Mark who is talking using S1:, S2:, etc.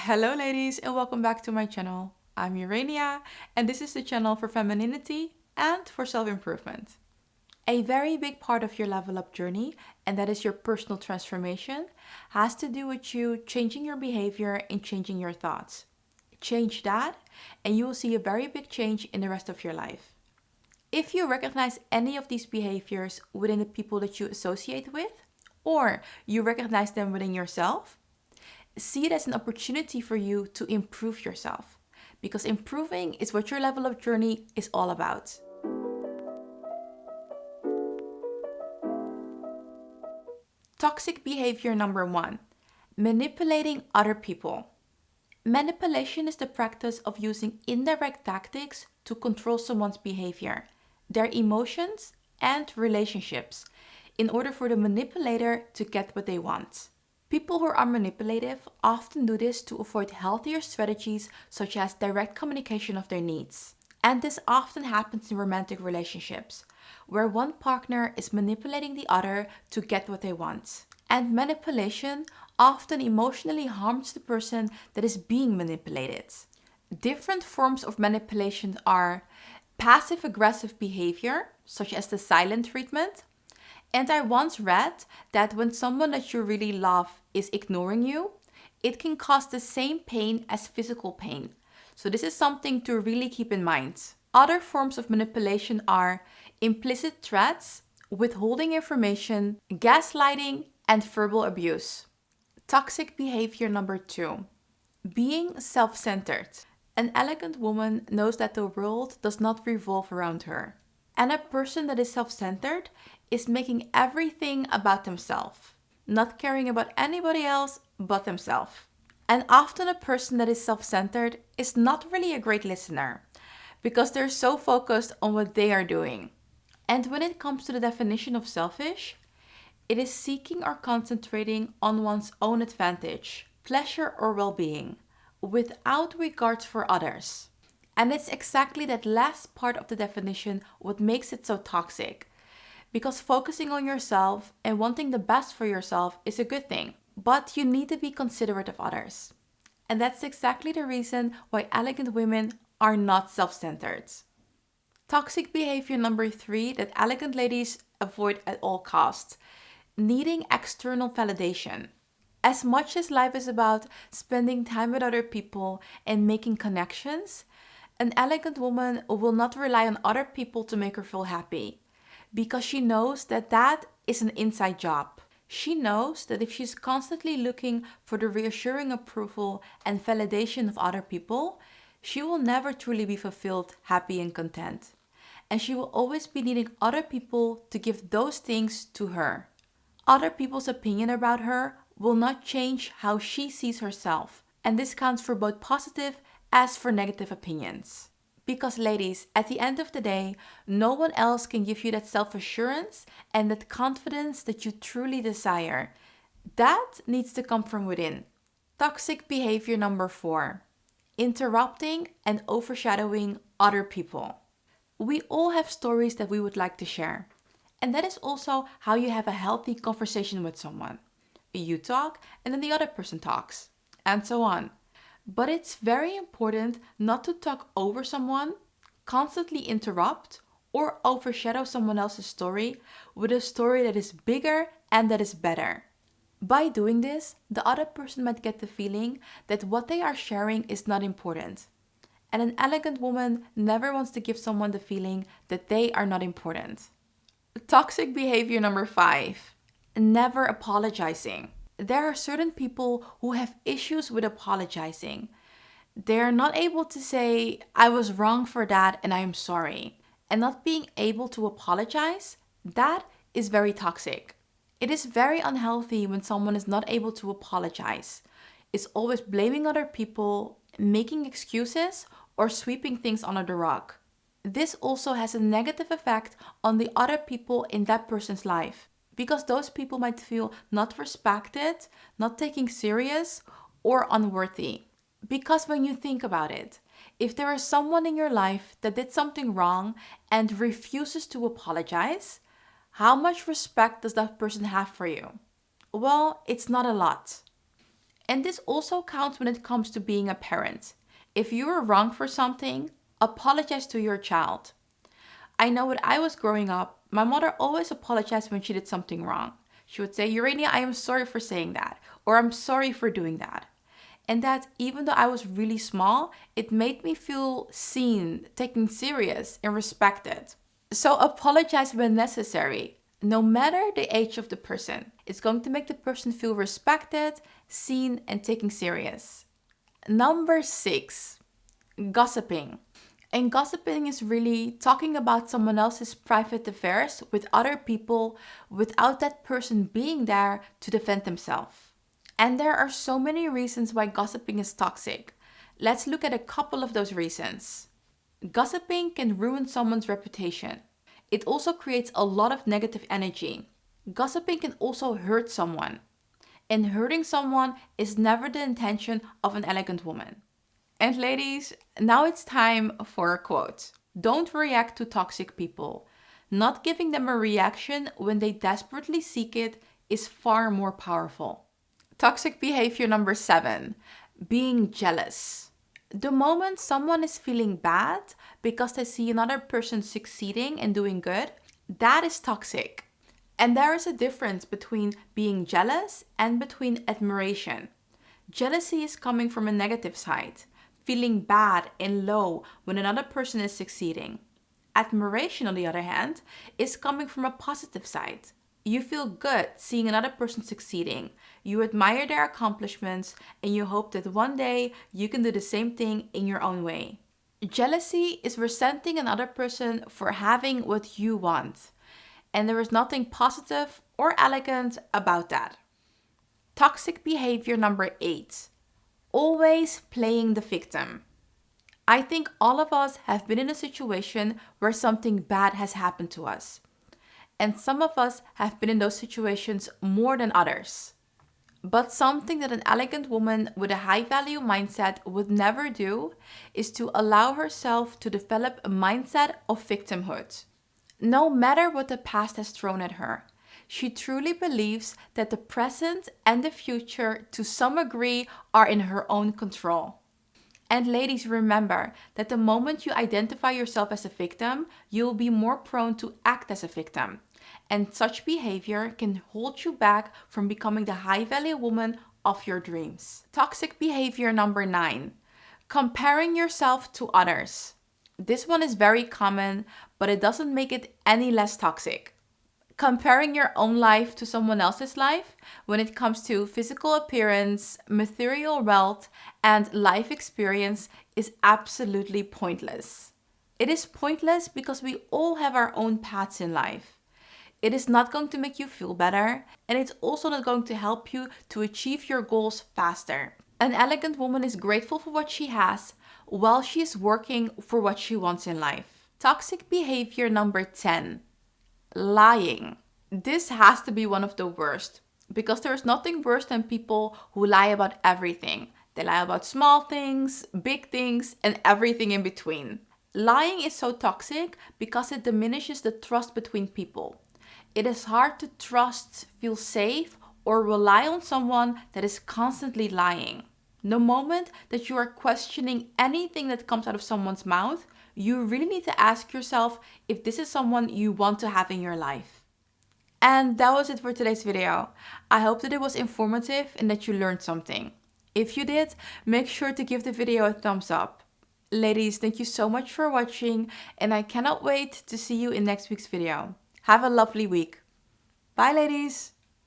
S1: Hello ladies and welcome back to my channel. I'm Urania and this is the channel for femininity and for self-improvement. A very big part of your level up journey, and that is your personal transformation, has to do with you changing your behavior and changing your thoughts. Change that and you will see a very big change in the rest of your life. If you recognize any of these behaviors within the people that you associate with, or you recognize them within yourself, see it as an opportunity for you to improve yourself, because improving is what your level up journey is all about. Toxic behavior number 1, manipulating other people. Manipulation is the practice of using indirect tactics to control someone's behavior, their emotions, and relationships in order for the manipulator to get what they want. People who are manipulative often do this to avoid healthier strategies such as direct communication of their needs. And this often happens in romantic relationships, where one partner is manipulating the other to get what they want. And manipulation often emotionally harms the person that is being manipulated. Different forms of manipulation are passive-aggressive behavior, such as the silent treatment. And I once read that when someone that you really love is ignoring you, it can cause the same pain as physical pain. So this is something to really keep in mind. Other forms of manipulation are implicit threats, withholding information, gaslighting, and verbal abuse. Toxic behavior number 2, being self-centered. An elegant woman knows that the world does not revolve around her. And a person that is self-centered is making everything about themselves, not caring about anybody else but themselves. And often a person that is self-centered is not really a great listener because they're so focused on what they are doing. And when it comes to the definition of selfish, it is seeking or concentrating on one's own advantage, pleasure or well-being, without regard for others. And it's exactly that last part of the definition what makes it so toxic. Because focusing on yourself and wanting the best for yourself is a good thing, but you need to be considerate of others. And that's exactly the reason why elegant women are not self-centered. Toxic behavior number 3 that elegant ladies avoid at all costs, needing external validation. As much as life is about spending time with other people and making connections, an elegant woman will not rely on other people to make her feel happy, because she knows that that is an inside job. She knows that if she's constantly looking for the reassuring approval and validation of other people, she will never truly be fulfilled, happy, and content. And she will always be needing other people to give those things to her. Other people's opinion about her will not change how she sees herself, and this counts for both positive as for negative opinions. Because ladies, at the end of the day, no one else can give you that self-assurance and that confidence that you truly desire. That needs to come from within. Toxic behavior number 4, interrupting and overshadowing other people. We all have stories that we would like to share. And that is also how you have a healthy conversation with someone. You talk and then the other person talks, and so on. But it's very important not to talk over someone, constantly interrupt, or overshadow someone else's story with a story that is bigger and that is better. By doing this, the other person might get the feeling that what they are sharing is not important. And an elegant woman never wants to give someone the feeling that they are not important. Toxic behavior number 5, never apologizing. There are certain people who have issues with apologizing. They're not able to say, I was wrong for that and I am sorry. And not being able to apologize, that is very toxic. It is very unhealthy when someone is not able to apologize. It's always blaming other people, making excuses, or sweeping things under the rug. This also has a negative effect on the other people in that person's life, because those people might feel not respected, not taken serious, or unworthy. Because when you think about it, if there is someone in your life that did something wrong and refuses to apologize, how much respect does that person have for you? Well, it's not a lot. And this also counts when it comes to being a parent. If you were wrong for something, apologize to your child. I know when I was growing up, my mother always apologized when she did something wrong. She would say, Urania, I am sorry for saying that, or I'm sorry for doing that. And that even though I was really small, it made me feel seen, taken serious, and respected. So apologize when necessary, no matter the age of the person. It's going to make the person feel respected, seen, and taken serious. Number 6, gossiping. And gossiping is really talking about someone else's private affairs with other people without that person being there to defend themselves. And there are so many reasons why gossiping is toxic. Let's look at a couple of those reasons. Gossiping can ruin someone's reputation. It also creates a lot of negative energy. Gossiping can also hurt someone. And hurting someone is never the intention of an elegant woman. And ladies, now it's time for a quote. Don't react to toxic people. Not giving them a reaction when they desperately seek it is far more powerful. Toxic behavior number 7, being jealous. The moment someone is feeling bad because they see another person succeeding and doing good, that is toxic. And there is a difference between being jealous and between admiration. Jealousy is coming from a negative side, feeling bad and low when another person is succeeding. Admiration, on the other hand, is coming from a positive side. You feel good seeing another person succeeding. You admire their accomplishments and you hope that one day you can do the same thing in your own way. Jealousy is resenting another person for having what you want. And there is nothing positive or elegant about that. Toxic behavior number 8. Always playing the victim. I think all of us have been in a situation where something bad has happened to us. And some of us have been in those situations more than others. But something that an elegant woman with a high value mindset would never do is to allow herself to develop a mindset of victimhood. No matter what the past has thrown at her, she truly believes that the present and the future, to some degree, are in her own control. And ladies, remember that the moment you identify yourself as a victim, you will be more prone to act as a victim. And such behavior can hold you back from becoming the high-value woman of your dreams. Toxic behavior number 9, comparing yourself to others. This one is very common, but it doesn't make it any less toxic. Comparing your own life to someone else's life when it comes to physical appearance, material wealth, and life experience is absolutely pointless. It is pointless because we all have our own paths in life. It is not going to make you feel better, and it's also not going to help you to achieve your goals faster. An elegant woman is grateful for what she has while she is working for what she wants in life. Toxic behavior number 10. Lying. This has to be one of the worst because there is nothing worse than people who lie about everything. They lie about small things, big things, and everything in between. Lying is so toxic because it diminishes the trust between people. It is hard to trust, feel safe, or rely on someone that is constantly lying. The moment that you are questioning anything that comes out of someone's mouth, you really need to ask yourself if this is someone you want to have in your life. And that was it for today's video. I hope that it was informative and that you learned something. If you did, make sure to give the video a thumbs up. Ladies, thank you so much for watching, and I cannot wait to see you in next week's video. Have a lovely week. Bye, ladies.